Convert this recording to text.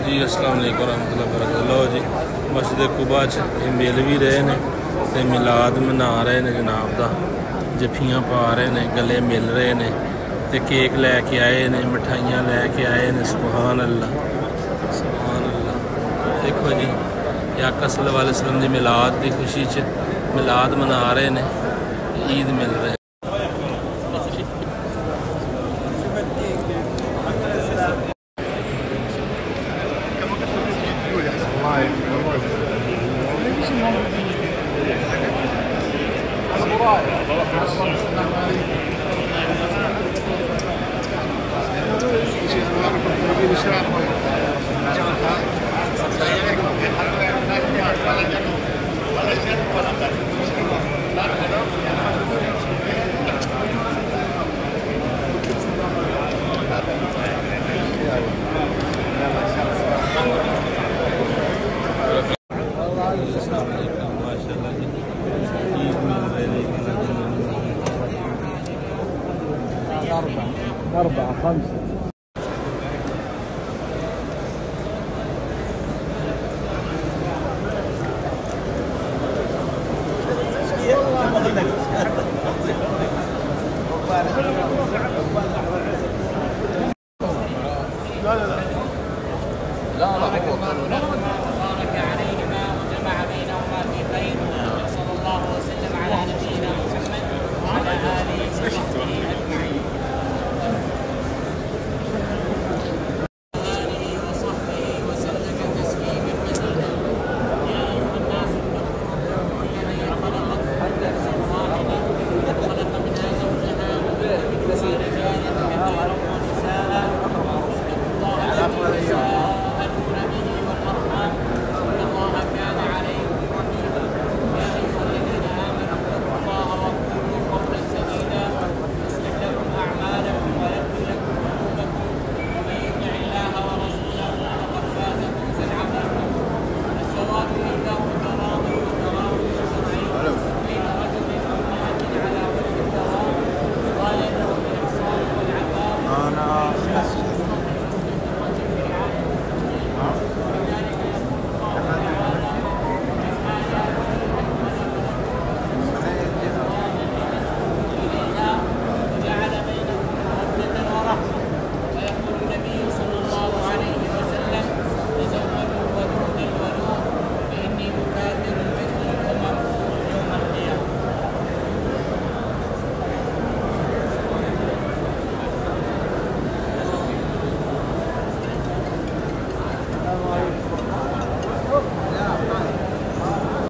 जी अस्सलाम वालेकुम रहमतुल्लाहि व बरकातहू। लो जी मस्जिद कुबा च मिल भी रहे ने ते मिलाद मना रहे ने जनाब दा, जफियां पा रहे ने, गले मिल रहे ने ते केक लैके आए ने, मिठाइयां लैके आए ने। सुभान अल्लाह सुभान अल्लाह। देखो जी आका सल्लल्लाहु अलैहि वसल्लम दी मिलाद की खुशी च मिलाद मना रहे ने, ईद मिल रहे हैं। أربعة خمسة بارك عليهما وجمع بينهما في خير. صلى الله وسلم على نبينا محمد وعلى آله